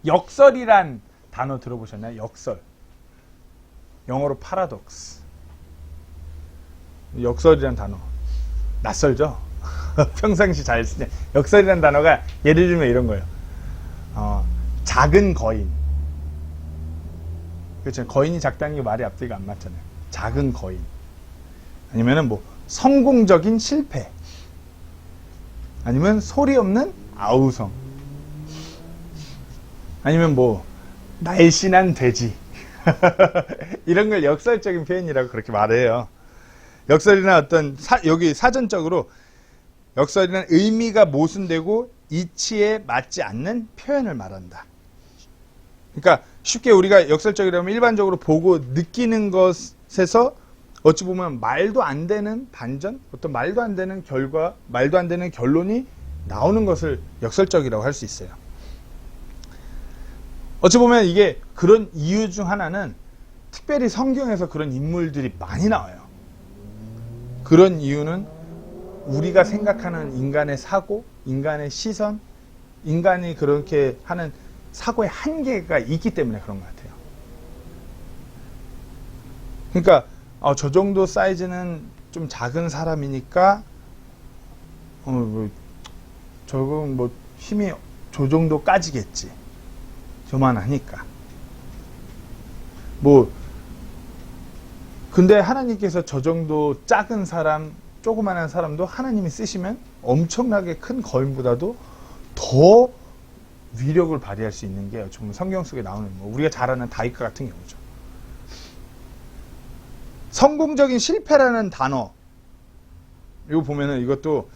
역설이란 단어 들어보셨나요? 역설. 영어로 paradox. 역설이란 단어. 낯설죠? 평상시 잘 쓰냐. 역설이란 단어가 예를 들면 이런 거예요. 작은 거인. 그렇죠. 거인이 작다는 게 말이 앞뒤가 안 맞잖아요. 작은 거인. 아니면은 뭐 성공적인 실패. 아니면 소리 없는 아우성. 아니면 뭐 날씬한 돼지. 이런 걸 역설적인 표현이라고 그렇게 말해요. 역설이나 어떤 여기 사전적으로 역설이란 의미가 모순되고 이치에 맞지 않는 표현을 말한다. 그러니까 쉽게 우리가 역설적이라면 일반적으로 보고 느끼는 것에서 어찌 보면 말도 안 되는 반전, 어떤 말도 안 되는 결과, 말도 안 되는 결론이 나오는 것을 역설적이라고 할 수 있어요. 어찌 보면 이게 그런 이유 중 하나는 특별히 성경에서 그런 인물들이 많이 나와요. 그런 이유는 우리가 생각하는 인간의 사고, 인간의 시선, 인간이 그렇게 하는 사고의 한계가 있기 때문에 그런 것 같아요. 그러니까 저 정도 사이즈는 좀 작은 사람이니까 저건 뭐 힘이 저 정도 까지겠지. 저만하니까. 근데 하나님께서 저 정도 작은 사람, 조그만한 사람도 하나님이 쓰시면 엄청나게 큰 거인보다도 더 위력을 발휘할 수 있는 게 좀 성경 속에 나오는 우리가 잘 아는 다윗과 같은 경우죠. 성공적인 실패라는 단어, 이거 보면은 이것도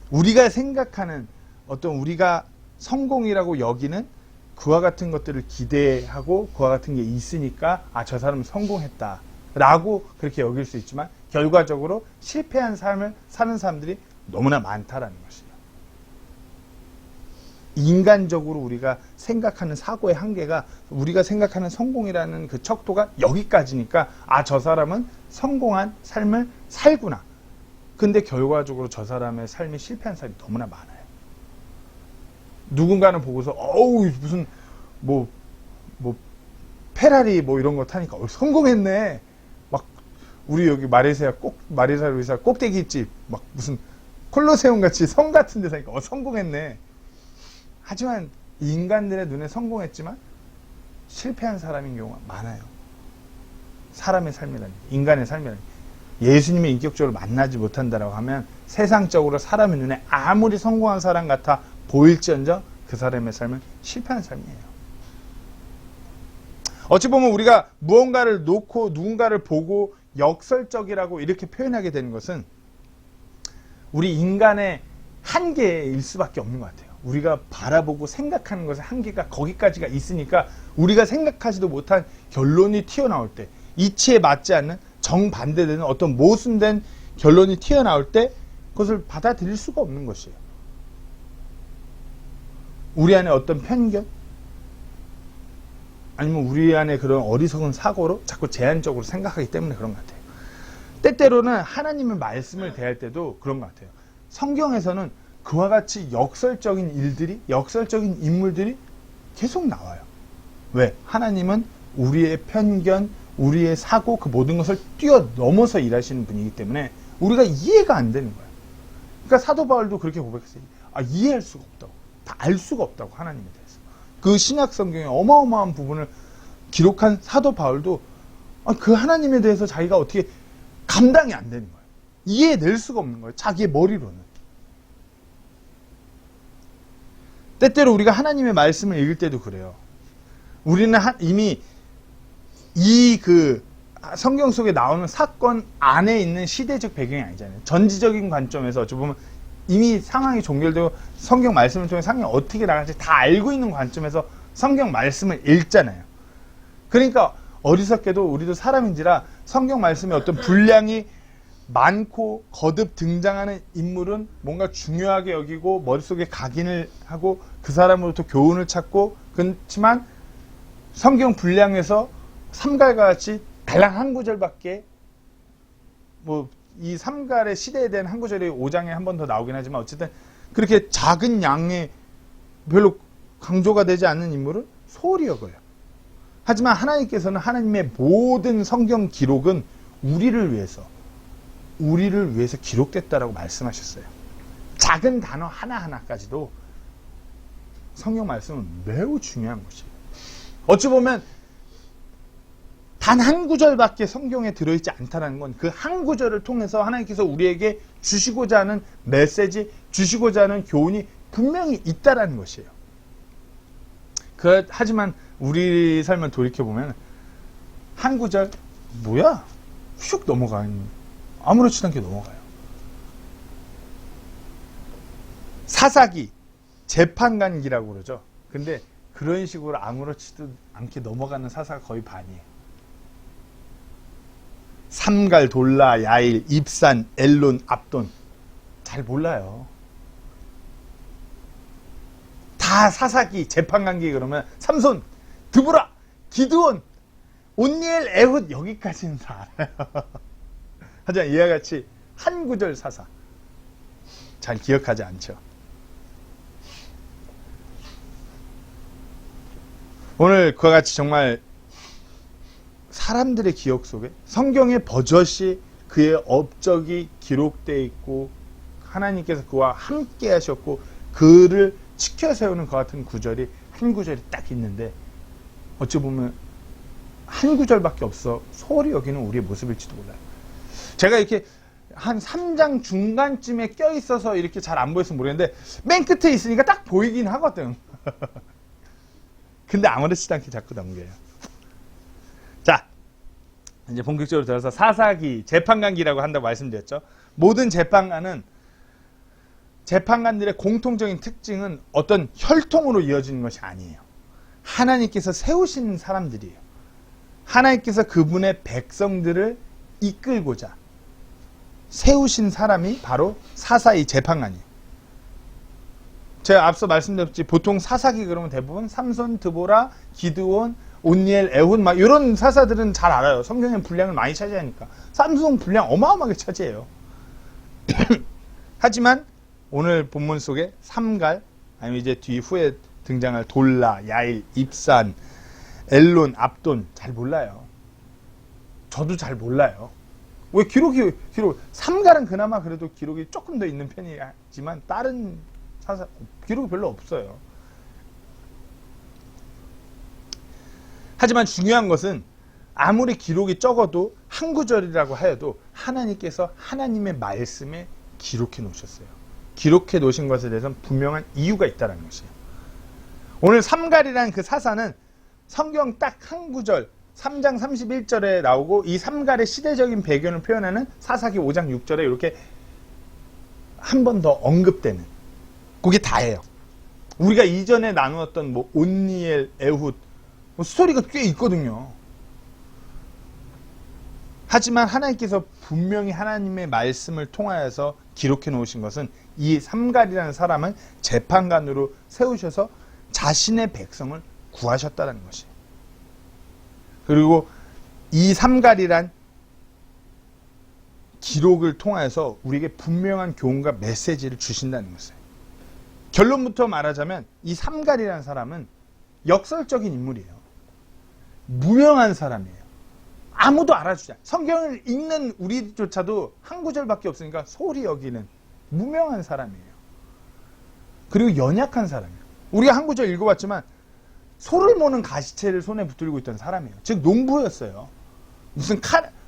우리가 생각하는 어떤 우리가 성공이라고 여기는 그와 같은 것들을 기대하고 그와 같은 게 있으니까 저 사람은 성공했다 라고 그렇게 여길 수 있지만 결과적으로 실패한 삶을 사는 사람들이 너무나 많다라는 것이에요. 인간적으로 우리가 생각하는 사고의 한계가 우리가 생각하는 성공이라는 그 척도가 여기까지니까 저 사람은 성공한 삶을 살구나. 근데 결과적으로 저 사람의 삶이 실패한 사람이 너무나 많아요. 누군가는 보고서 무슨 페라리 이런 거 타니까 성공했네. 막 우리 여기 마리사 의사 꼭대기집 막 무슨 콜로세움 같이 성 같은 데 사니까 성공했네. 하지만 인간들의 눈에 성공했지만 실패한 사람인 경우가 많아요. 사람의 삶이라니, 인간의 삶이라니. 예수님이 인격적으로 만나지 못한다라고 하면 세상적으로 사람의 눈에 아무리 성공한 사람 같아 보일지언정 그 사람의 삶은 실패한 삶이에요. 어찌 보면 우리가 무언가를 놓고 누군가를 보고 역설적이라고 이렇게 표현하게 되는 것은 우리 인간의 한계일 수밖에 없는 것 같아요. 우리가 바라보고 생각하는 것의 한계가 거기까지가 있으니까 우리가 생각하지도 못한 결론이 튀어나올 때, 이치에 맞지 않는 정반대되는 어떤 모순된 결론이 튀어나올 때 그것을 받아들일 수가 없는 것이에요. 우리 안에 어떤 편견? 아니면 우리 안에 그런 어리석은 사고로 자꾸 제한적으로 생각하기 때문에 그런 것 같아요. 때때로는 하나님의 말씀을 대할 때도 그런 것 같아요. 성경에서는 그와 같이 역설적인 일들이, 역설적인 인물들이 계속 나와요. 왜? 하나님은 우리의 편견, 우리의 사고, 그 모든 것을 뛰어넘어서 일하시는 분이기 때문에 우리가 이해가 안 되는 거예요. 그러니까 사도 바울도 그렇게 고백했어요. 이해할 수가 없다고. 다 알 수가 없다고, 하나님에 대해서. 그 신약 성경의 어마어마한 부분을 기록한 사도 바울도 그 하나님에 대해서 자기가 어떻게 감당이 안 되는 거예요. 이해낼 수가 없는 거예요. 자기의 머리로는. 때때로 우리가 하나님의 말씀을 읽을 때도 그래요. 우리는 이미 이 성경 속에 나오는 사건 안에 있는 시대적 배경이 아니잖아요. 전지적인 관점에서 어찌 보면 이미 상황이 종결되고 성경 말씀을 통해 상황이 어떻게 나갈지 다 알고 있는 관점에서 성경 말씀을 읽잖아요. 그러니까 어리석게도 우리도 사람인지라 성경 말씀에 어떤 분량이 많고 거듭 등장하는 인물은 뭔가 중요하게 여기고 머릿속에 각인을 하고 그 사람으로부터 교훈을 찾고, 그렇지만 성경 분량에서 삼갈과 같이 달랑 한 구절밖에 이 삼갈의 시대에 대한 한 구절이 5장에 한 번 더 나오긴 하지만 어쨌든 그렇게 작은 양의 별로 강조가 되지 않는 인물을 소홀히 여겨요. 하지만 하나님께서는 하나님의 모든 성경 기록은 우리를 위해서 기록됐다라고 말씀하셨어요. 작은 단어 하나하나까지도 성경 말씀은 매우 중요한 것이에요. 어찌 보면 단 한 구절밖에 성경에 들어있지 않다는 건 그 한 구절을 통해서 하나님께서 우리에게 주시고자 하는 메시지, 주시고자 하는 교훈이 분명히 있다라는 것이에요. 하지만 우리 삶을 돌이켜보면 한 구절 뭐야? 슉 넘어가는, 아무렇지도 않게 넘어가요. 사사기, 재판관기라고 그러죠. 근데 그런 식으로 아무렇지도 않게 넘어가는 사사가 거의 반이에요. 삼갈, 돌라, 야일, 입산, 엘론, 압돈. 잘 몰라요. 다 사사기, 재판관기 그러면 삼손, 드보라, 기드온, 온니엘, 에훗 여기까지는 다 알아요. 하지만 이와 같이 한 구절 사사 잘 기억하지 않죠. 오늘 그와 같이 정말 사람들의 기억 속에 성경의 버젓이 그의 업적이 기록되어 있고 하나님께서 그와 함께 하셨고 그를 지켜 세우는 것 같은 구절이 한 구절이 딱 있는데 어찌 보면 한 구절밖에 없어 소홀히 여기는 우리의 모습일지도 몰라요. 제가 이렇게 한 3장 중간쯤에 껴있어서 이렇게 잘 안 보여서 모르겠는데 맨 끝에 있으니까 딱 보이긴 하거든. 근데 아무렇지도 않게 자꾸 넘겨요. 자, 이제 본격적으로 들어서 사사기, 재판관기라고 한다고 말씀드렸죠. 모든 재판관들의 공통적인 특징은 어떤 혈통으로 이어지는 것이 아니에요. 하나님께서 세우신 사람들이에요. 하나님께서 그분의 백성들을 이끌고자 세우신 사람이 바로 사사의 재판관이에요. 제가 앞서 말씀드렸지 보통 사사기 그러면 대부분 삼손, 드보라, 기드온, 온니엘, 에훗 막 이런 사사들은 잘 알아요. 성경의 분량을 많이 차지하니까. 삼손 분량 어마어마하게 차지해요. 하지만 오늘 본문 속에 삼갈 아니면 이제 뒤 후에 등장할 돌라, 야일, 입산, 엘론, 압돈 잘 몰라요. 저도 잘 몰라요. 왜 기록 삼갈은 그나마 그래도 기록이 조금 더 있는 편이지만 다른 사사 기록이 별로 없어요. 하지만 중요한 것은 아무리 기록이 적어도 한 구절이라고 하여도 하나님께서 하나님의 말씀에 기록해 놓으셨어요. 기록해 놓으신 것에 대해서는 분명한 이유가 있다는 것이에요. 오늘 삼갈이라는 그 사사는 성경 딱 한 구절 3장 31절에 나오고 이 삼갈의 시대적인 배경을 표현하는 사사기 5장 6절에 이렇게 한 번 더 언급되는 그게 다예요. 우리가 이전에 나누었던 뭐 온니엘, 에훗 스토리가 꽤 있거든요. 하지만 하나님께서 분명히 하나님의 말씀을 통하여서 기록해 놓으신 것은 이 삼갈이라는 사람을 재판관으로 세우셔서 자신의 백성을 구하셨다는 것이에요. 그리고 이 삼갈이란 기록을 통해서 우리에게 분명한 교훈과 메시지를 주신다는 것이에요. 결론부터 말하자면 이 삼갈이라는 사람은 역설적인 인물이에요. 무명한 사람이에요. 아무도 알아주지 않아요. 성경을 읽는 우리조차도 한 구절밖에 없으니까 소홀히 여기는 무명한 사람이에요. 그리고 연약한 사람이에요. 우리가 한 구절 읽어봤지만 소를 모는 가시채를 손에 붙들고 있던 사람이에요. 즉 농부였어요. 무슨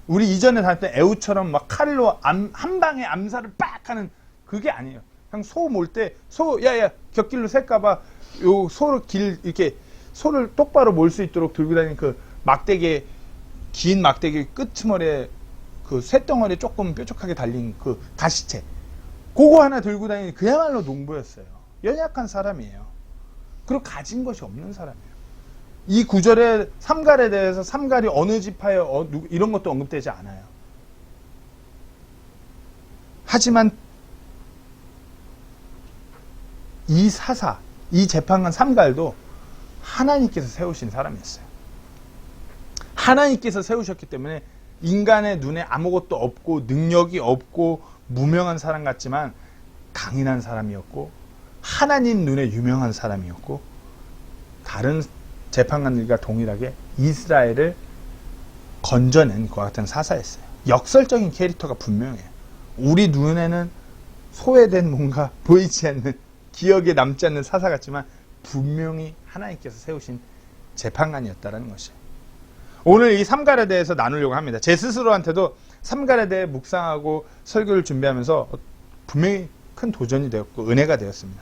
우리 이전에 다닐 때 에훗처럼 막 칼로 한 방에 암살을 빡 하는 그게 아니에요. 그냥 소 몰 때 야야 곁길로 셀까봐 요 소를 이렇게 소를 똑바로 몰 수 있도록 들고 다니는 그 막대기 긴 막대기 끝머리에 그 쇳덩어리에 조금 뾰족하게 달린 그 가시채 그거 하나 들고 다니는 그야말로 농부였어요. 연약한 사람이에요. 그리고 가진 것이 없는 사람이에요. 이 구절의 삼갈에 대해서 삼갈이 어느 지파에 이런 것도 언급되지 않아요. 하지만 이 사사, 이 재판관 삼갈도 하나님께서 세우신 사람이었어요. 하나님께서 세우셨기 때문에 인간의 눈에 아무것도 없고 능력이 없고 무명한 사람 같지만 강인한 사람이었고 하나님 눈에 유명한 사람이었고 다른 재판관들과 동일하게 이스라엘을 건져낸 그와 같은 사사였어요. 역설적인 캐릭터가 분명해요. 우리 눈에는 소외된 뭔가 보이지 않는, 기억에 남지 않는 사사 같지만 분명히 하나님께서 세우신 재판관이었다는 것이에요. 오늘 이 삼갈에 대해서 나누려고 합니다. 제 스스로한테도 삼갈에 대해 묵상하고 설교를 준비하면서 분명히 큰 도전이 되었고 은혜가 되었습니다.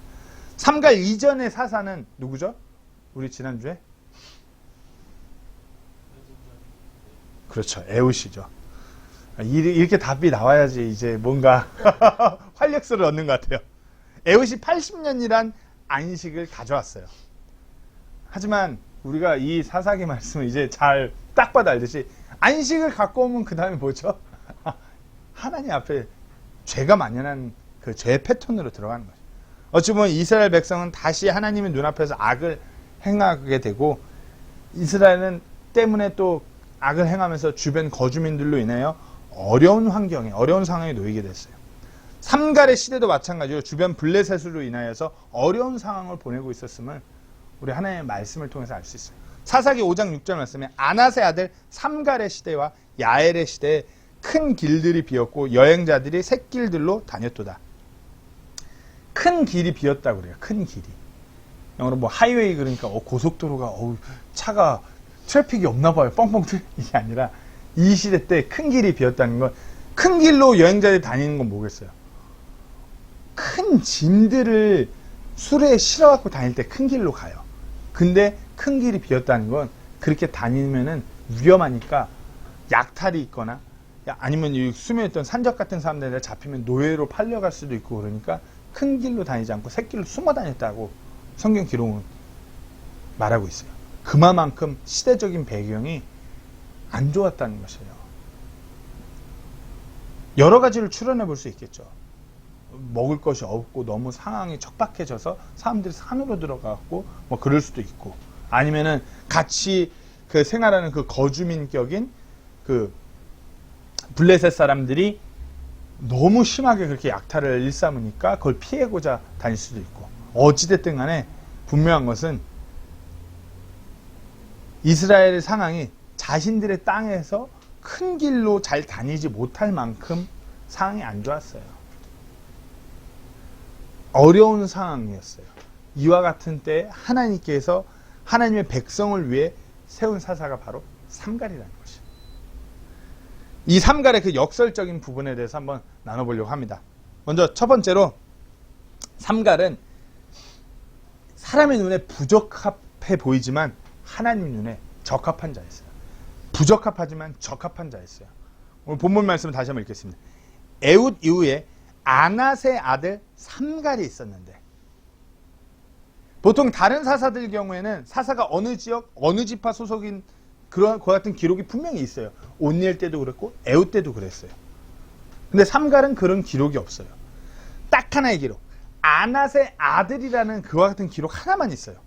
삼갈 이전의 사사는 누구죠? 우리 지난주에? 그렇죠. 에웃이죠. 이렇게 답이 나와야지 이제 뭔가 활력소를 얻는 것 같아요. 에웃이 80년이란 안식을 가져왔어요. 하지만 우리가 이 사사기 말씀을 이제 잘 딱 봐도 알듯이 안식을 갖고 오면 그 다음에 뭐죠? 하나님 앞에 죄가 만연한 그 죄의 패턴으로 들어가는 거죠. 어찌 보면 이스라엘 백성은 다시 하나님의 눈앞에서 악을 행하게 되고 이스라엘은 때문에 또 악을 행하면서 주변 거주민들로 인하여 어려운 환경에, 어려운 상황에 놓이게 됐어요. 삼갈의 시대도 마찬가지로 주변 블레셋으로 인하여서 어려운 상황을 보내고 있었음을 우리 하나님의 말씀을 통해서 알 수 있어요. 사사기 5장 6절 말씀에 아낫의 아들 삼갈의 시대와 야엘의 시대에 큰 길들이 비었고 여행자들이 샛길들로 다녔도다. 큰 길이 비었다고 그래요. 큰 길이. 영어로 뭐 하이웨이 그러니까 고속도로가 차가 트래픽이 없나 봐요. 뻥뻥 이게 아니라 이 시대 때 큰 길이 비었다는 건 큰 길로 여행자들이 다니는 건 뭐겠어요? 큰 짐들을 수레에 실어갖고 다닐 때 큰 길로 가요. 근데 큰 길이 비었다는 건 그렇게 다니면은 위험하니까 약탈이 있거나 아니면 수면했던 산적 같은 사람들에 잡히면 노예로 팔려갈 수도 있고 그러니까 큰 길로 다니지 않고 샛길로 숨어 다녔다고 성경 기록은 말하고 있어요. 그만큼 시대적인 배경이 안 좋았다는 것이에요. 여러 가지를 추론해 볼 수 있겠죠. 먹을 것이 없고 너무 상황이 척박해져서 사람들이 산으로 들어가고 뭐 그럴 수도 있고 아니면은 같이 그 생활하는 그 거주민격인 그 블레셋 사람들이 너무 심하게 그렇게 약탈을 일삼으니까 그걸 피해고자 다닐 수도 있고 어찌됐든 간에 분명한 것은 이스라엘의 상황이 자신들의 땅에서 큰 길로 잘 다니지 못할 만큼 상황이 안 좋았어요. 어려운 상황이었어요. 이와 같은 때 하나님께서 하나님의 백성을 위해 세운 사사가 바로 삼갈이라는 것이에요. 이 삼갈의 그 역설적인 부분에 대해서 한번 나눠보려고 합니다. 먼저 첫 번째로 삼갈은 사람의 눈에 부적합해 보이지만 하나님 눈에 적합한 자였어요. 부적합하지만 적합한 자였어요. 오늘 본문 말씀을 다시 한번 읽겠습니다. 에웃 이후에 아낫의 아들 삼갈이 있었는데 보통 다른 사사들 경우에는 사사가 어느 지역, 어느 지파 소속인 그런 그 같은 기록이 분명히 있어요. 온니엘 때도 그랬고 에웃 때도 그랬어요. 근데 삼갈은 그런 기록이 없어요. 딱 하나의 기록. 아낫의 아들이라는 그와 같은 기록 하나만 있어요.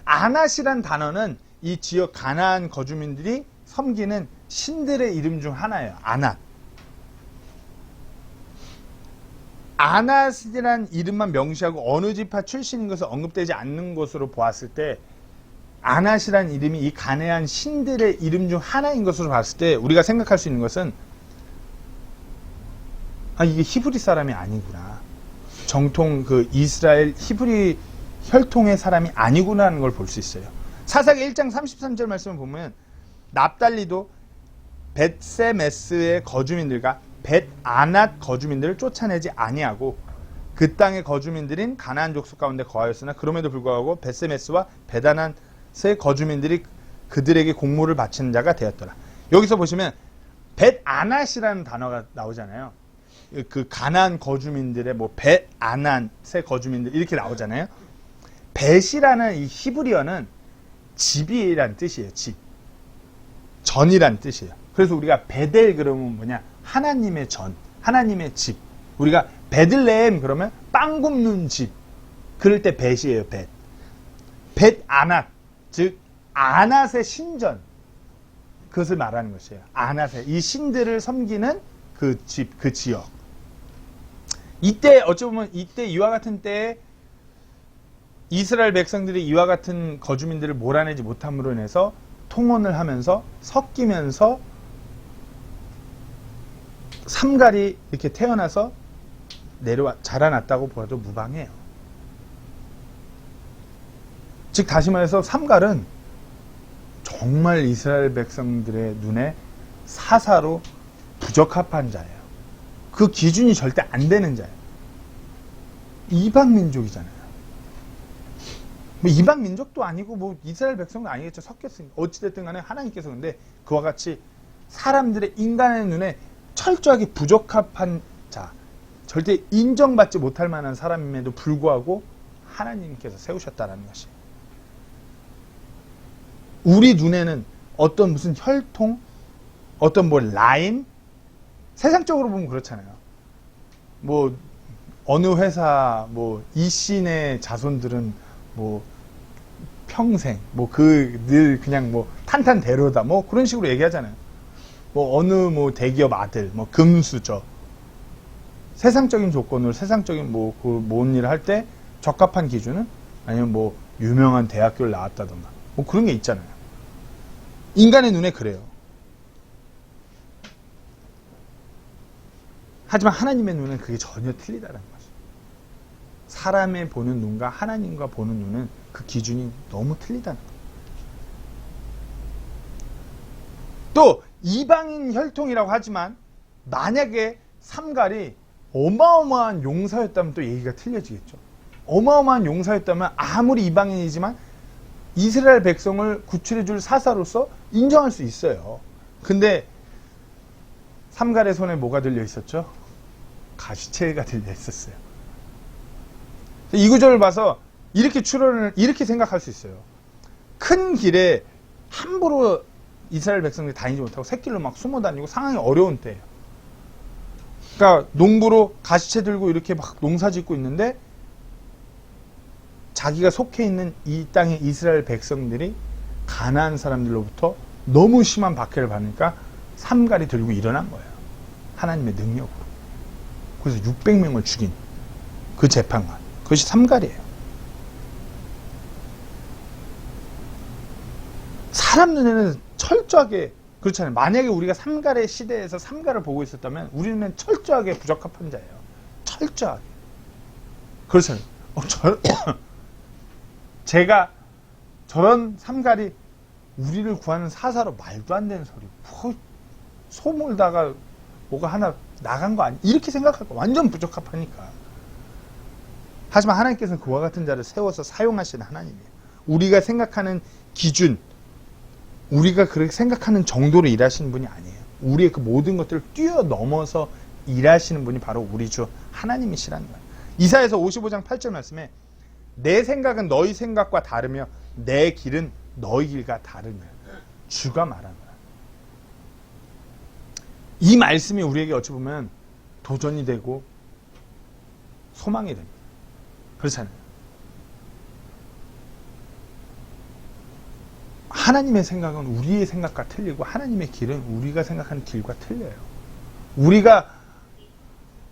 아낫이란 단어는 이 지역 가나안 거주민들이 섬기는 신들의 이름 중 하나예요. 아낫. 아낫이란 이름만 명시하고 어느 지파 출신인 것을 언급되지 않는 것으로 보았을 때 아낫이란 이름이 이 가나안 신들의 이름 중 하나인 것으로 봤을 때 우리가 생각할 수 있는 것은 이게 히브리 사람이 아니구나. 정통 그 이스라엘 히브리 혈통의 사람이 아니구나라는 걸 볼 수 있어요. 사사기 1장 33절 말씀을 보면 납달리도 벳세메스의 거주민들과 벳아낫 거주민들을 쫓아내지 아니하고 그 땅의 거주민들인 가나안 족속 가운데 거하였으나 그럼에도 불구하고 벳세메스와 벳아낫의 거주민들이 그들에게 공물을 바치는 자가 되었더라. 여기서 보시면 벳아낫이라는 단어가 나오잖아요. 그 가나안 거주민들의 뭐 벳아낫의 거주민들 이렇게 나오잖아요. 벳이라는 이 히브리어는 집이란 뜻이에요. 집. 전이란 뜻이에요. 그래서 우리가 베델 그러면 뭐냐? 하나님의 전, 하나님의 집. 우리가 베들레헴 그러면 빵 굽는 집. 그럴 때 벳이에요. 벳. 벳아낫, 즉 아낫의 신전. 그것을 말하는 것이에요. 아낫의 이 신들을 섬기는 그 집, 그 지역. 이때 어찌 보면 이때 이와 같은 때에 이스라엘 백성들이 이와 같은 거주민들을 몰아내지 못함으로 인해서 통혼을 하면서 섞이면서 삼갈이 이렇게 태어나서 자라났다고 보아도 무방해요. 즉 다시 말해서 삼갈은 정말 이스라엘 백성들의 눈에 사사로 부적합한 자예요. 그 기준이 절대 안 되는 자예요. 이방 민족이잖아요. 뭐 이방 민족도 아니고 뭐 이스라엘 백성도 아니겠죠. 섞였으니까. 어찌됐든 간에 하나님께서 근데 그와 같이 사람들의 인간의 눈에 철저하게 부적합한 자, 절대 인정받지 못할 만한 사람임에도 불구하고 하나님께서 세우셨다라는 것이에요. 우리 눈에는 어떤 무슨 혈통, 어떤 뭐 라인, 세상적으로 보면 그렇잖아요. 뭐 어느 회사 뭐 이신의 자손들은 뭐 평생 뭐 그 늘 그냥 뭐 탄탄대로다 뭐 그런 식으로 얘기하잖아요. 뭐 어느 뭐 대기업 아들 뭐 금수저 세상적인 조건으로 세상적인 뭐 그 뭔 일을 할 때 적합한 기준은 아니면 뭐 유명한 대학교를 나왔다던가 뭐 그런 게 있잖아요. 인간의 눈에 그래요. 하지만 하나님의 눈은 그게 전혀 틀리다는 거죠. 사람의 보는 눈과 하나님과 보는 눈은 그 기준이 너무 틀리다는 거예요. 또 이방인 혈통이라고 하지만 만약에 삼갈이 어마어마한 용사였다면 또 얘기가 틀려지겠죠. 어마어마한 용사였다면 아무리 이방인이지만 이스라엘 백성을 구출해줄 사사로서 인정할 수 있어요. 근데 삼갈의 손에 뭐가 들려 있었죠? 가시체가 들려 있었어요. 이 구절을 봐서 이렇게 생각할 수 있어요. 큰 길에 함부로 이스라엘 백성들이 다니지 못하고 새길로 막 숨어 다니고 상황이 어려운 때예요. 그러니까 농부로 가시체 들고 이렇게 막 농사 짓고 있는데 자기가 속해 있는 이 땅의 이스라엘 백성들이 가나안 사람들로부터 너무 심한 박해를 받으니까 삼갈이 들고 일어난 거예요. 하나님의 능력으로. 그래서 600명을 죽인 그 재판관. 그것이 삼갈이에요. 사람 눈에는 철저하게 그렇잖아요. 만약에 우리가 삼갈의 시대에서 삼갈을 보고 있었다면 우리는 철저하게 부적합한 자예요. 철저하게. 그렇잖아요. 제가 저런 삼갈이 우리를 구하는 사사로 말도 안 되는 소리. 뭐 소몰다가 뭐가 하나 나간 거 아니? 이렇게 생각할 거 완전 부적합하니까. 하지만 하나님께서는 그와 같은 자를 세워서 사용하시는 하나님이에요. 우리가 생각하는 기준, 우리가 그렇게 생각하는 정도로 일하시는 분이 아니에요. 우리의 그 모든 것들을 뛰어넘어서 일하시는 분이 바로 우리 주 하나님이시라는 거예요. 이사야서 55장 8절 말씀에 내 생각은 너희 생각과 다르며 내 길은 너희 길과 다르며 주가 말하노라. 이 말씀이 우리에게 어찌 보면 도전이 되고 소망이 됩니다. 그렇잖아요. 하나님의 생각은 우리의 생각과 틀리고 하나님의 길은 우리가 생각하는 길과 틀려요. 우리가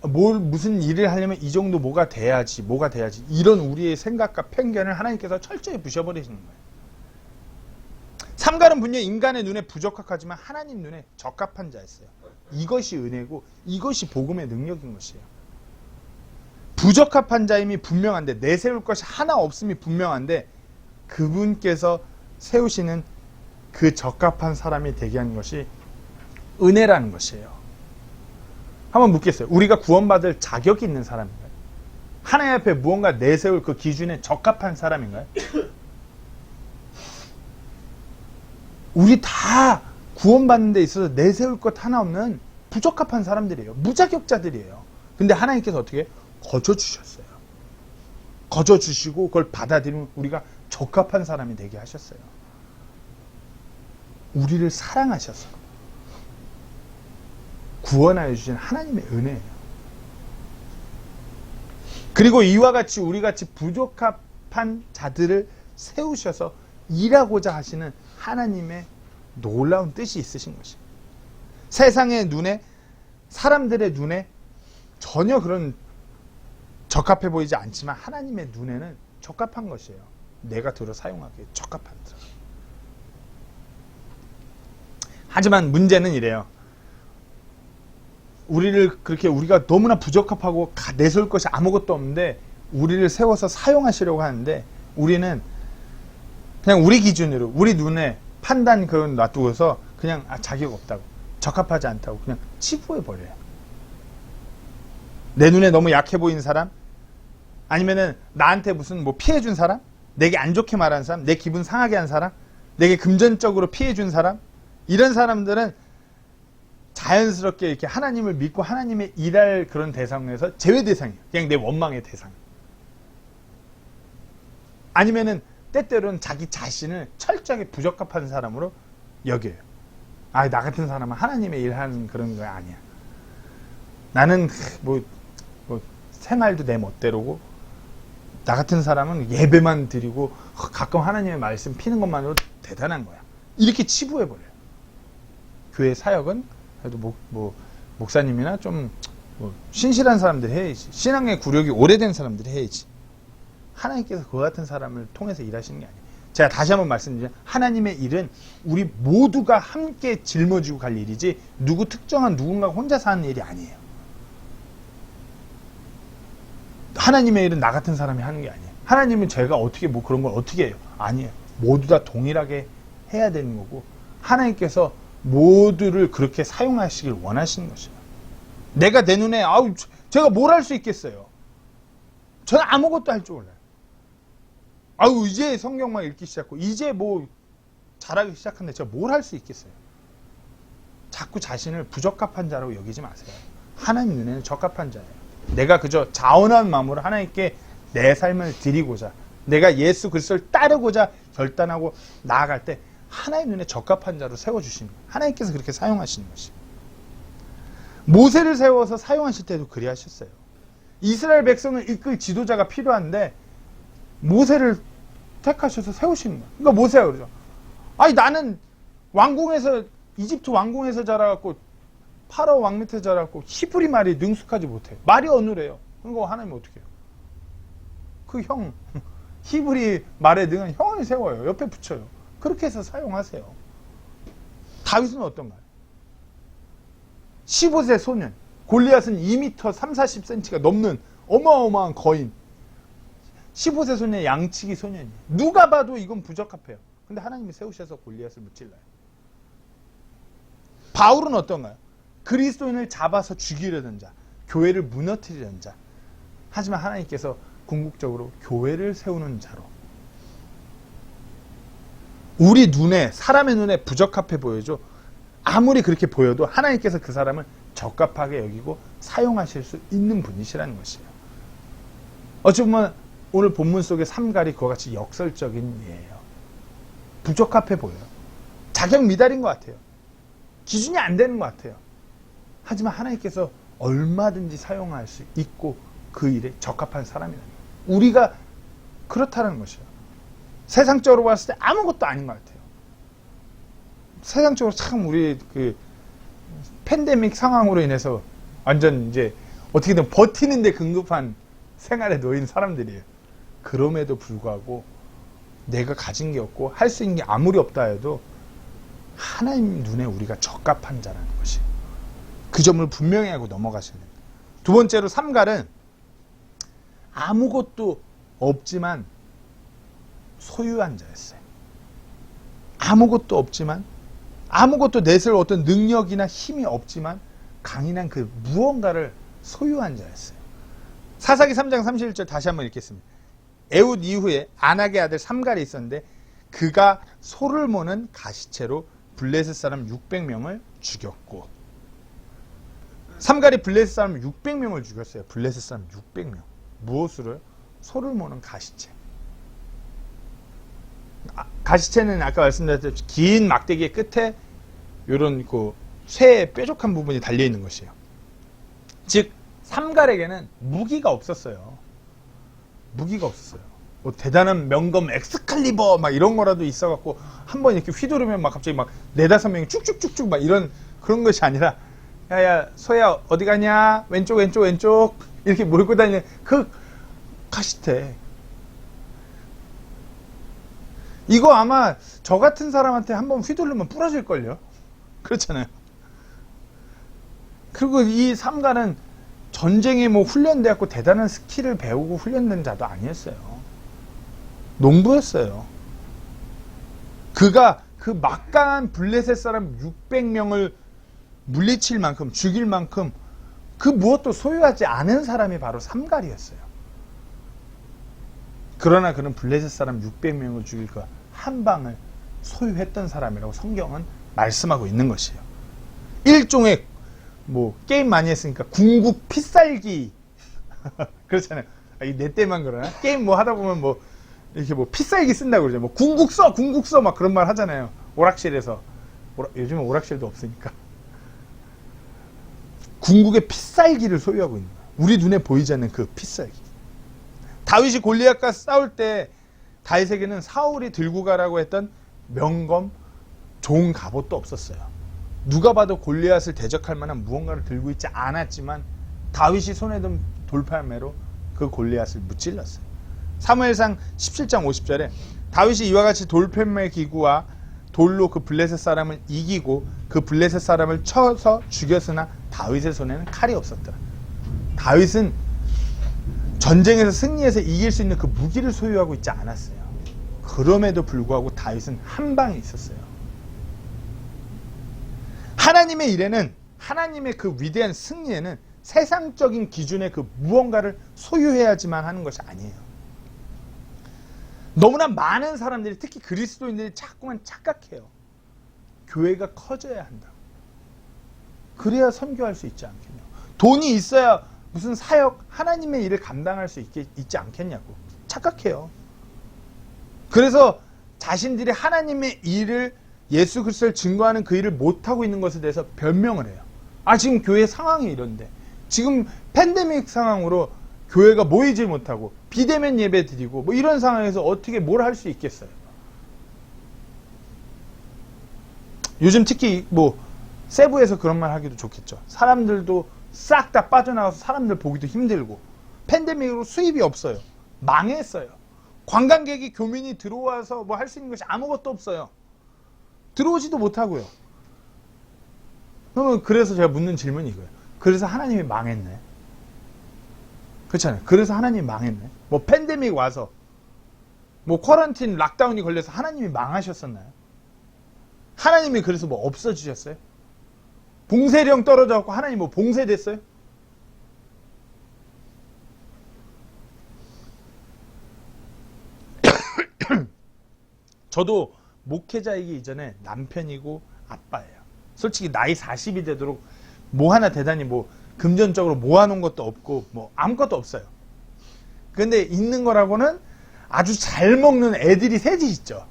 무슨 일을 하려면 이 정도 뭐가 돼야지 이런 우리의 생각과 편견을 하나님께서 철저히 부셔버리시는 거예요. 삼갈은 분명 인간의 눈에 부적합하지만 하나님 눈에 적합한 자였어요. 이것이 은혜고 이것이 복음의 능력인 것이에요. 부적합한 자임이 분명한데 내세울 것이 하나 없음이 분명한데 그분께서 세우시는 그 적합한 사람이 되게 하는 것이 은혜라는 것이에요. 한번 묻겠어요. 우리가 구원받을 자격이 있는 사람인가요? 하나님 앞에 무언가 내세울 그 기준에 적합한 사람인가요? 우리 다 구원받는 데 있어서 내세울 것 하나 없는 부적합한 사람들이에요. 무자격자들이에요. 근데 하나님께서 어떻게 거저주셨어요. 거저주시고 그걸 받아들이면 우리가 적합한 사람이 되게 하셨어요. 우리를 사랑하셔서 구원하여 주신 하나님의 은혜예요. 그리고 이와 같이 우리 같이 부적합한 자들을 세우셔서 일하고자 하시는 하나님의 놀라운 뜻이 있으신 것이에요. 세상의 눈에, 사람들의 눈에 전혀 그런 적합해 보이지 않지만 하나님의 눈에는 적합한 것이에요. 내가 들어 사용하기에 적합한 사람. 하지만 문제는 이래요. 우리가 너무나 부적합하고 내세울 것이 아무것도 없는데 우리를 세워서 사용하시려고 하는데, 우리는 그냥 우리 기준으로 우리 눈에 판단 그런 놔두고서 그냥 자격 없다고, 적합하지 않다고 그냥 치부해 버려요. 내 눈에 너무 약해 보이는 사람, 아니면은 나한테 무슨 뭐 피해 준 사람, 내게 안 좋게 말한 사람, 내 기분 상하게 한 사람, 내게 금전적으로 피해 준 사람, 이런 사람들은 자연스럽게 이렇게 하나님을 믿고 하나님의 일할 그런 대상에서 제외 대상이에요. 그냥 내 원망의 대상. 아니면은 때때로는 자기 자신을 철저하게 부적합한 사람으로 여겨요. 나 같은 사람은 하나님의 일하는 그런 거 아니야. 나는 뭐 생활도 내 멋대로고, 나 같은 사람은 예배만 드리고 가끔 하나님의 말씀 피는 것만으로 대단한 거야. 이렇게 치부해버려요. 교회 사역은 그래도 목사님이나 좀 신실한 사람들이 해야지. 신앙의 구력이 오래된 사람들이 해야지. 하나님께서 그와 같은 사람을 통해서 일하시는 게 아니에요. 제가 다시 한번 말씀드리면, 하나님의 일은 우리 모두가 함께 짊어지고 갈 일이지 누구 특정한 누군가가 혼자서 하는 일이 아니에요. 하나님의 일은 나 같은 사람이 하는 게 아니에요. 하나님은 제가 어떻게 그런 걸 어떻게 해요? 아니에요. 모두 다 동일하게 해야 되는 거고, 하나님께서 모두를 그렇게 사용하시길 원하시는 것이에요. 내가 내 눈에 제가 뭘 할 수 있겠어요? 저는 아무것도 할 줄 몰라요. 이제 성경만 읽기 시작하고 이제 뭐 잘하기 시작하는데 제가 뭘 할 수 있겠어요? 자꾸 자신을 부적합한 자라고 여기지 마세요. 하나님 눈에는 적합한 자예요. 내가 그저 자원한 마음으로 하나님께 내 삶을 드리고자, 내가 예수 그리스도를 따르고자 결단하고 나아갈 때 하나님 눈에 적합한 자로 세워주시는 거예요. 하나님께서 그렇게 사용하시는 것이에요. 모세를 세워서 사용하실 때도 그리하셨어요. 이스라엘 백성을 이끌 지도자가 필요한데 모세를 택하셔서 세우시는 거예요. 그러니까 모세가 그러죠. 나는 왕궁에서, 이집트 왕궁에서 자라갖고 파라오 왕 밑에 자라갖고 히브리 말이 능숙하지 못해. 말이 어눌해요. 그러니까 하나님은 어떻게 해요? 그 형, 히브리 말에 능한 형을 세워요. 옆에 붙여요. 그렇게 해서 사용하세요. 다윗은 어떤가요? 15세 소년, 골리앗은 2m 3, 40cm가 넘는 어마어마한 거인, 15세 소년의 양치기 소년이에요. 누가 봐도 이건 부적합해요. 근데 하나님이 세우셔서 골리앗을 무찔러요. 바울은 어떤가요? 그리스도인을 잡아서 죽이려던 자, 교회를 무너뜨리려던 자. 하지만 하나님께서 궁극적으로 교회를 세우는 자로, 우리 눈에, 사람의 눈에 부적합해 보여도 아무리 그렇게 보여도 하나님께서 그 사람을 적합하게 여기고 사용하실 수 있는 분이시라는 것이에요. 어찌 보면 오늘 본문 속의 삼갈이 그와 같이 역설적인 예예요. 부적합해 보여요. 자격 미달인 것 같아요. 기준이 안 되는 것 같아요. 하지만 하나님께서 얼마든지 사용할 수 있고 그 일에 적합한 사람이라는 거예요. 우리가 그렇다는 것이에요. 세상적으로 봤을 때 아무것도 아닌 것 같아요. 세상적으로 참 우리 그 팬데믹 상황으로 인해서 완전 이제 어떻게든 버티는데 급급한 생활에 놓인 사람들이에요. 그럼에도 불구하고 내가 가진 게 없고 할 수 있는 게 아무리 없다 해도 하나님 눈에 우리가 적합한 자라는 것이에요. 그 점을 분명히 하고 넘어가셔야 됩니다. 두 번째로 삼갈은 아무것도 없지만 소유한 자였어요. 아무것도 없지만, 아무것도 내세울 어떤 능력이나 힘이 없지만 강인한 그 무언가를 소유한 자였어요. 사사기 3장 31절 다시 한번 읽겠습니다. 에훗 이후에 아낙의 아들 삼갈이 있었는데 그가 소를 모는 가시체로 블레셋 사람 600명을 죽였고, 삼갈이 블레셋 사람 600명을 죽였어요. 블레셋 사람 600명. 무엇으로요? 소를 모는 가시체. 가시체는 아까 말씀드렸듯이 긴 막대기의 끝에 이런 그 쇠의 뾰족한 부분이 달려 있는 것이에요. 즉 삼갈에게는 무기가 없었어요. 무기가 없었어요. 뭐 대단한 명검 엑스칼리버 막 이런 거라도 있어갖고 한번 이렇게 휘두르면 막 갑자기 막 4-5명이 쭉쭉쭉쭉 막 이런 그런 것이 아니라, 야야 소야 어디 가냐, 왼쪽 왼쪽 왼쪽 이렇게 몰고 다니는 그 가시체. 이거 아마 저 같은 사람한테 한번 휘둘르면 부러질걸요. 그렇잖아요. 그리고 이 삼가는 전쟁에 뭐 훈련되었고 대단한 스킬을 배우고 훈련된 자도 아니었어요. 농부였어요. 그가 그 막강한 블레셋 사람 600명을 물리칠 만큼, 죽일 만큼 그 무엇도 소유하지 않은 사람이 바로 삼갈이었어요. 그러나 그는 블레셋 사람 600명을 죽일 그 한 방을 소유했던 사람이라고 성경은 말씀하고 있는 것이에요. 일종의 뭐 게임 많이 했으니까 궁극 필살기 그렇잖아요. 내 때만 그러나? 게임 뭐 하다 보면 뭐 이렇게 뭐 필살기 쓴다고 그러죠. 뭐 궁극 써 막 그런 말 하잖아요. 오락실에서. 요즘은 오락실도 없으니까. 궁극의 필살기를 소유하고 있는 거예요. 우리 눈에 보이지 않는 그 필살기. 다윗이 골리앗과 싸울 때 다윗에게는 사울이 들고 가라고 했던 명검, 좋은 갑옷도 없었어요. 누가 봐도 골리앗을 대적할 만한 무언가를 들고 있지 않았지만 다윗이 손에 든 돌팔매로 그 골리앗을 무찔렀어요. 사무엘상 17장 50절에 다윗이 이와 같이 돌팔매 기구와 돌로 그 블레셋 사람을 이기고 그 블레셋 사람을 쳐서 죽였으나 다윗의 손에는 칼이 없었더라. 다윗은 전쟁에서 승리해서 이길 수 있는 그 무기를 소유하고 있지 않았어요. 그럼에도 불구하고 다윗은 한 방에 있었어요. 하나님의 일에는, 하나님의 그 위대한 승리에는 세상적인 기준의 그 무언가를 소유해야지만 하는 것이 아니에요. 너무나 많은 사람들이, 특히 그리스도인들이 자꾸만 착각해요. 교회가 커져야 한다. 그래야 선교할 수 있지 않겠냐. 돈이 있어야 무슨 사역, 하나님의 일을 감당할 수 있지 않겠냐고 착각해요. 그래서 자신들이 하나님의 일을, 예수 그리스도를 증거하는 그 일을 못하고 있는 것에 대해서 변명을 해요. 지금 교회 상황이 이런데, 지금 팬데믹 상황으로 교회가 모이질 못하고 비대면 예배 드리고 뭐 이런 상황에서 어떻게 뭘 할 수 있겠어요. 요즘 특히 뭐 세부에서 그런 말 하기도 좋겠죠. 사람들도 싹 다 빠져나가서 사람들 보기도 힘들고 팬데믹으로 수입이 없어요. 망했어요. 관광객이, 교민이 들어와서 뭐 할 수 있는 것이 아무것도 없어요. 들어오지도 못하고요. 그러면 그래서 제가 묻는 질문이 이거예요. 그래서 하나님이 망했네. 그렇잖아요. 그래서 하나님이 망했네. 뭐 팬데믹 와서 뭐 쿼런틴 락다운이 걸려서 하나님이 망하셨었나요? 하나님이 그래서 뭐 없어지셨어요? 봉쇄령 떨어져갖고 하나님 뭐 봉쇄됐어요? 저도 목회자이기 이전에 남편이고 아빠예요. 솔직히 나이 40이 되도록 뭐 하나 대단히 뭐 금전적으로 모아놓은 것도 없고 뭐 아무것도 없어요. 근데 있는 거라고는 아주 잘 먹는 애들이 셋이 있죠.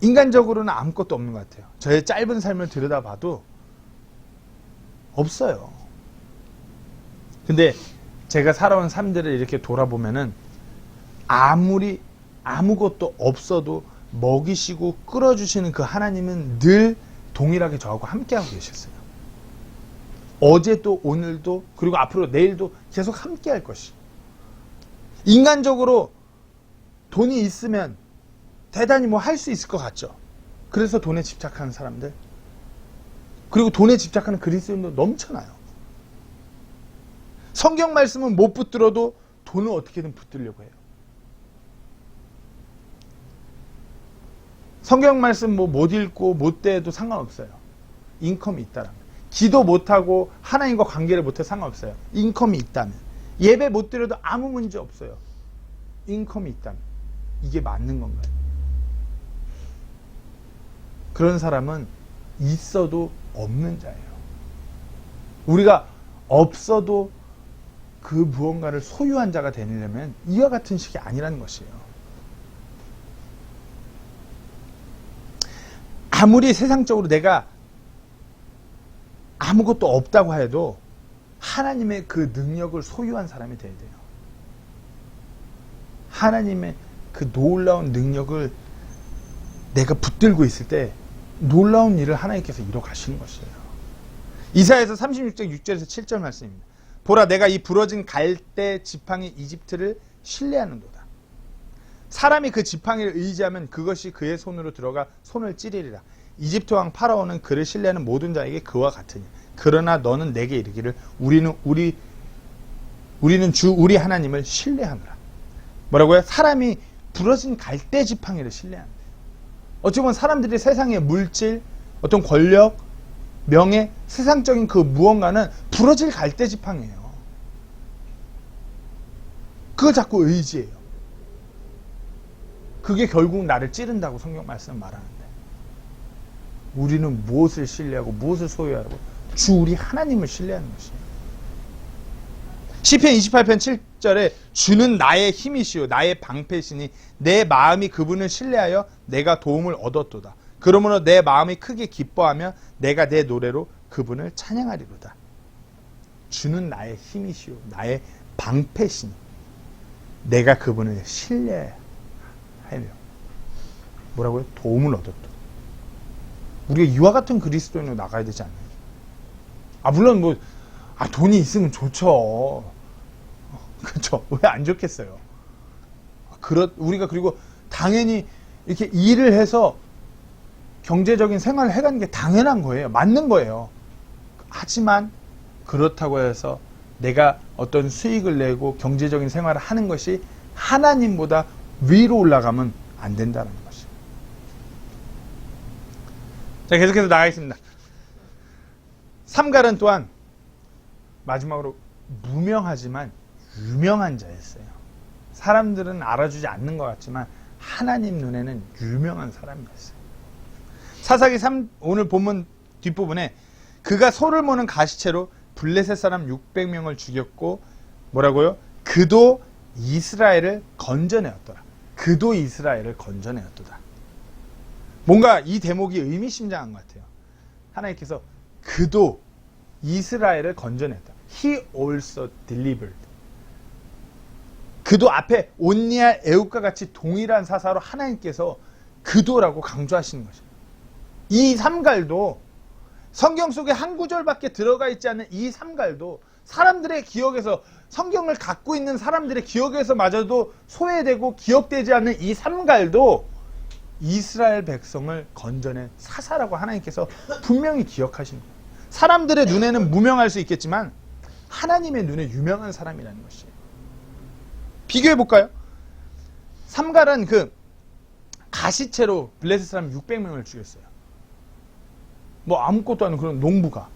인간적으로는 아무것도 없는 것 같아요. 저의 짧은 삶을 들여다봐도 없어요. 근데 제가 살아온 삶들을 이렇게 돌아보면은 아무리 아무것도 없어도 먹이시고 끌어주시는 그 하나님은 늘 동일하게 저하고 함께하고 계셨어요. 어제도 오늘도 그리고 앞으로 내일도 계속 함께할 것이. 인간적으로 돈이 있으면 대단히 뭐 할 수 있을 것 같죠. 그래서 돈에 집착하는 사람들, 그리고 돈에 집착하는 그리스도인도 넘쳐나요. 성경 말씀은 못 붙들어도 돈을 어떻게든 붙들려고 해요. 성경 말씀 뭐 못 읽고 못 대해도 상관없어요. 인컴이 있다라면. 기도 못하고 하나님과 관계를 못해도 상관없어요. 인컴이 있다면. 예배 못 드려도 아무 문제 없어요. 인컴이 있다면. 이게 맞는 건가요? 그런 사람은 있어도 없는 자예요. 우리가 없어도 그 무언가를 소유한 자가 되려면 이와 같은 식이 아니라는 것이에요. 아무리 세상적으로 내가 아무것도 없다고 해도 하나님의 그 능력을 소유한 사람이 돼야 돼요. 하나님의 그 놀라운 능력을 내가 붙들고 있을 때 놀라운 일을 하나님께서 이뤄 가시는 것이에요. 이사야서 36장 6절에서 7절 말씀입니다. 보라, 내가 이 부러진 갈대 지팡이 이집트를 신뢰하는도다. 사람이 그 지팡이를 의지하면 그것이 그의 손으로 들어가 손을 찌르리라. 이집트 왕 파라오는 그를 신뢰하는 모든 자에게 그와 같으니. 그러나 너는 내게 이르기를 우리는 주 우리 하나님을 신뢰하노라. 뭐라고요? 사람이 부러진 갈대 지팡이를 신뢰한대요. 어찌 보면 사람들이 세상의 물질, 어떤 권력, 명예, 세상적인 그 무언가는 부러질 갈대 지팡이에요. 그거 자꾸 의지해요. 그게 결국 나를 찌른다고 성경 말씀은 말하는데, 우리는 무엇을 신뢰하고 무엇을 소유하고 주 우리 하나님을 신뢰하는 것이에요. 시편 28편 7절에 주는 나의 힘이시오 나의 방패시니 내 마음이 그분을 신뢰하여 내가 도움을 얻었도다. 그러므로 내 마음이 크게 기뻐하며 내가 내 노래로 그분을 찬양하리로다. 주는 나의 힘이시오 나의 방패시니 내가 그분을 신뢰하며 뭐라고요? 도움을 얻었다. 우리가 이와 같은 그리스도인으로 나가야 되지 않나요? 물론 돈이 있으면 좋죠. 그렇죠? 왜 안 좋겠어요? 우리가 그리고 당연히 이렇게 일을 해서 경제적인 생활을 해가는 게 당연한 거예요. 맞는 거예요. 하지만 그렇다고 해서 내가 어떤 수익을 내고 경제적인 생활을 하는 것이 하나님보다 위로 올라가면 안 된다는 것이에요. 자, 계속해서 나가겠습니다. 삼갈은 또한 마지막으로 무명하지만 유명한 자였어요. 사람들은 알아주지 않는 것 같지만 하나님 눈에는 유명한 사람이었어요. 사사기 3 오늘 본문 뒷부분에 그가 소를 모는 가시채로 블레셋 사람 600명을 죽였고 뭐라고요? 그도 이스라엘을 건져내었더라. 그도 이스라엘을 건져내었도다. 뭔가 이 대목이 의미심장한 것 같아요. 하나님께서 그도 이스라엘을 건져냈다. He also delivered. 그도 앞에 온니아 에웃과 같이 동일한 사사로 하나님께서 그도라고 강조하시는 것이에요. 이 삼갈도 성경 속에 한 구절밖에 들어가 있지 않는 이 삼갈도 사람들의 기억에서 성경을 갖고 있는 사람들의 기억에서마저도 소외되고 기억되지 않는 이 삼갈도 이스라엘 백성을 건져낸 사사라고 하나님께서 분명히 기억하신 거예요. 사람들의 눈에는 무명할 수 있겠지만 하나님의 눈에 유명한 사람이라는 것이에요. 비교해 볼까요? 삼갈은 그 가시채로 블레셋 사람 600명을 죽였어요. 아무것도 아닌 그런 농부가.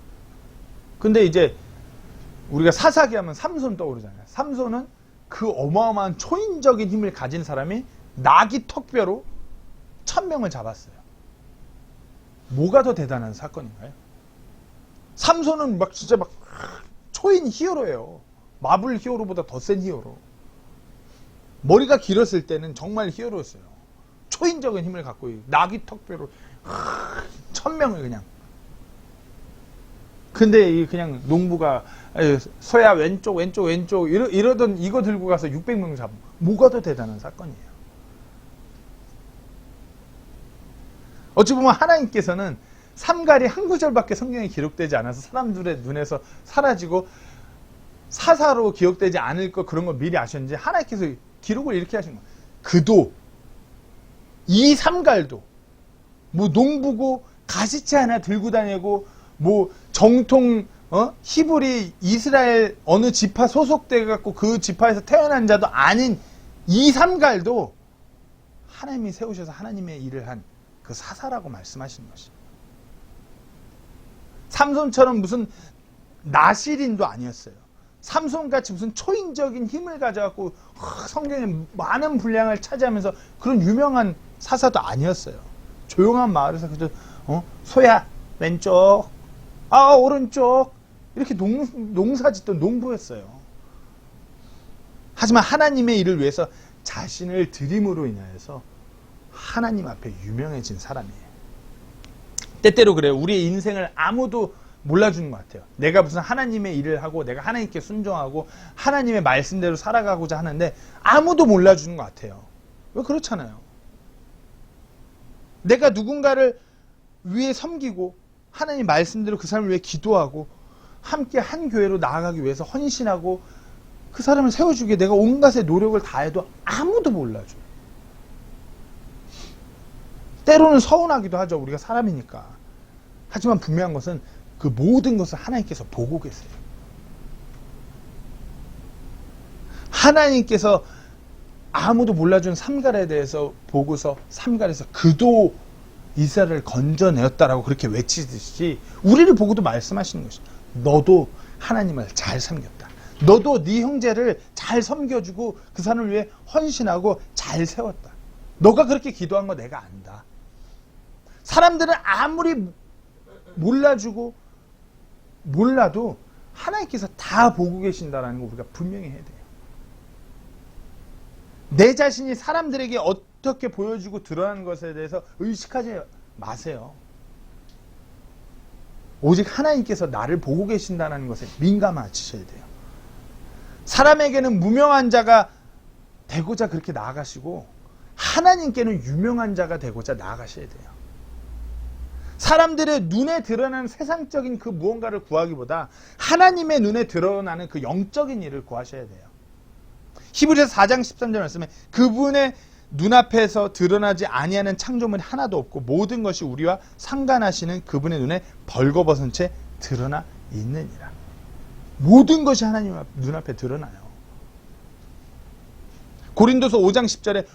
근데 이제 우리가 사사기 하면 삼손 떠오르잖아요. 삼손은 그 어마어마한 초인적인 힘을 가진 사람이 나귀 턱뼈로 1000명을 잡았어요. 뭐가 더 대단한 사건인가요? 삼손은 진짜 초인 히어로예요. 마블 히어로보다 더 센 히어로. 머리가 길었을 때는 정말 히어로였어요. 초인적인 힘을 갖고 나귀 턱뼈로 1000명을 그냥. 근데 그냥 농부가 서야 왼쪽 이러던 이거 들고 가서 600명을 잡은 거. 뭐가 더 대단한 사건이에요. 어찌 보면 하나님께서는 삼갈이 한 구절밖에 성경에 기록되지 않아서 사람들의 눈에서 사라지고 사사로 기억되지 않을 것 그런 거 미리 아셨는지 하나님께서 기록을 이렇게 하신 거예요. 그도 이 삼갈도 농부고 가시채 하나 들고 다니고 정통 히브리 이스라엘 어느 지파 소속돼 갖고 그 지파에서 태어난 자도 아닌 이 삼갈도 하나님이 세우셔서 하나님의 일을 한 그 사사라고 말씀하시는 것이에요. 삼손처럼 무슨 나실인도 아니었어요. 삼손같이 무슨 초인적인 힘을 가져갖고 성경에 많은 분량을 차지하면서 그런 유명한 사사도 아니었어요. 조용한 마을에서 그저 소야 왼쪽 오른쪽 이렇게 농사짓던 농부였어요. 하지만 하나님의 일을 위해서 자신을 드림으로 인하여서 하나님 앞에 유명해진 사람이에요. 때때로 그래요. 우리의 인생을 아무도 몰라주는 것 같아요. 내가 무슨 하나님의 일을 하고 내가 하나님께 순종하고 하나님의 말씀대로 살아가고자 하는데 아무도 몰라주는 것 같아요. 왜 그렇잖아요. 내가 누군가를 위해 섬기고 하나님 말씀대로 그 사람을 위해 기도하고 함께 한 교회로 나아가기 위해서 헌신하고 그 사람을 세워주기에 내가 온갖의 노력을 다해도 아무도 몰라줘요. 때로는 서운하기도 하죠. 우리가 사람이니까. 하지만 분명한 것은 그 모든 것을 하나님께서 보고 계세요. 하나님께서 아무도 몰라준 삼갈에 대해서 보고서 삼갈에서 그도 이스라엘을 건져내었다라고 그렇게 외치듯이 우리를 보고도 말씀하시는 것이죠. 너도 하나님을 잘 섬겼다. 너도 네 형제를 잘 섬겨주고 그 사람을 위해 헌신하고 잘 세웠다. 너가 그렇게 기도한 거 내가 안다. 사람들은 아무리 몰라주고 몰라도 하나님께서 다 보고 계신다는 거 우리가 분명히 해야 돼요. 내 자신이 사람들에게 어떻게 보여주고 드러나는 것에 대해서 의식하지 마세요. 오직 하나님께서 나를 보고 계신다는 것에 민감하셔야 돼요. 사람에게는 무명한 자가 되고자 그렇게 나아가시고 하나님께는 유명한 자가 되고자 나아가셔야 돼요. 사람들의 눈에 드러나는 세상적인 그 무언가를 구하기보다 하나님의 눈에 드러나는 그 영적인 일을 구하셔야 돼요. 히브리서 4장 13절 말씀에 그분의 눈앞에서 드러나지 아니하는 창조물이 하나도 없고 모든 것이 우리와 상관하시는 그분의 눈에 벌거벗은 채 드러나 있느니라. 모든 것이 하나님 눈앞에 드러나요. 고린도서 5장 10절에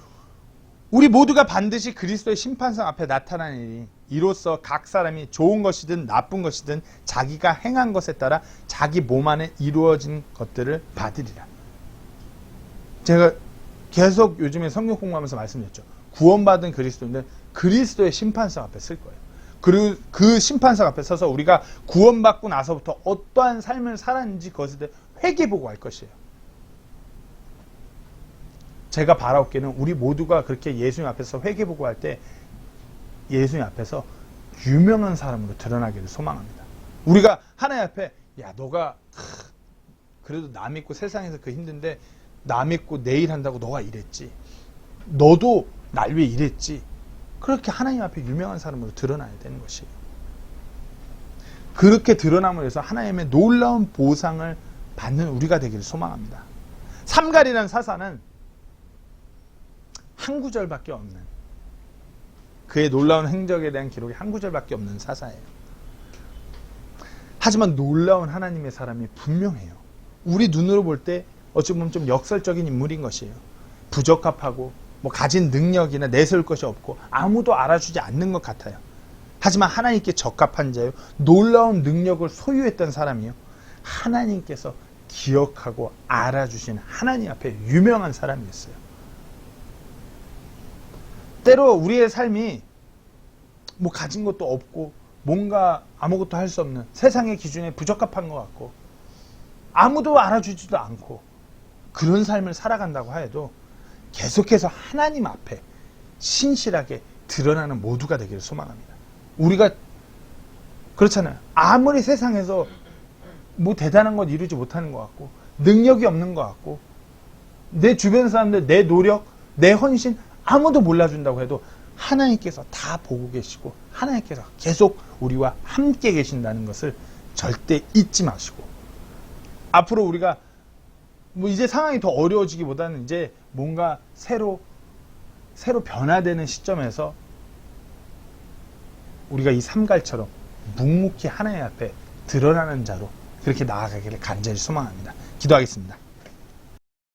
우리 모두가 반드시 그리스도의 심판상 앞에 나타나니니 이로써 각 사람이 좋은 것이든 나쁜 것이든 자기가 행한 것에 따라 자기 몸 안에 이루어진 것들을 받으리라. 제가 계속 요즘에 성경 공부하면서 말씀드렸죠. 구원받은 그리스도인들 그리스도의 심판상 앞에 설 거예요. 그리고 그 심판상 앞에 서서 우리가 구원받고 나서부터 어떠한 삶을 살았는지 그것에 대해 회개보고 할 것이에요. 제가 바라옵기는 우리 모두가 그렇게 예수님 앞에서 회개보고 할 때 예수님 앞에서 유명한 사람으로 드러나기를 소망합니다. 우리가 하나님 앞에 야 너가 그래도 나 믿고 세상에서 그 힘든데 나 믿고 내일 한다고 너가 이랬지. 너도 날 위해 이랬지. 그렇게 하나님 앞에 유명한 사람으로 드러나야 되는 것이에요. 그렇게 드러남으로 해서 하나님의 놀라운 보상을 받는 우리가 되기를 소망합니다. 삼갈이라는 사사는 한 구절밖에 없는 그의 놀라운 행적에 대한 기록이 한 구절밖에 없는 사사예요. 하지만 놀라운 하나님의 사람이 분명해요. 우리 눈으로 볼 때 어찌 보면 좀 역설적인 인물인 것이에요. 부적합하고 뭐 가진 능력이나 내세울 것이 없고 아무도 알아주지 않는 것 같아요. 하지만 하나님께 적합한 자요. 놀라운 능력을 소유했던 사람이요. 하나님께서 기억하고 알아주신 하나님 앞에 유명한 사람이었어요. 때로 우리의 삶이 뭐 가진 것도 없고 뭔가 아무것도 할 수 없는 세상의 기준에 부적합한 것 같고 아무도 알아주지도 않고 그런 삶을 살아간다고 해도 계속해서 하나님 앞에 신실하게 드러나는 모두가 되기를 소망합니다. 우리가 그렇잖아요. 아무리 세상에서 뭐 대단한 것 이루지 못하는 것 같고 능력이 없는 것 같고 내 주변 사람들 내 노력 내 헌신 아무도 몰라준다고 해도 하나님께서 다 보고 계시고 하나님께서 계속 우리와 함께 계신다는 것을 절대 잊지 마시고 앞으로 우리가 뭐 이제 상황이 더 어려워지기보다는 이제 뭔가 새로 변화되는 시점에서 우리가 이 삼갈처럼 묵묵히 하나님 앞에 드러나는 자로 그렇게 나아가기를 간절히 소망합니다. 기도하겠습니다.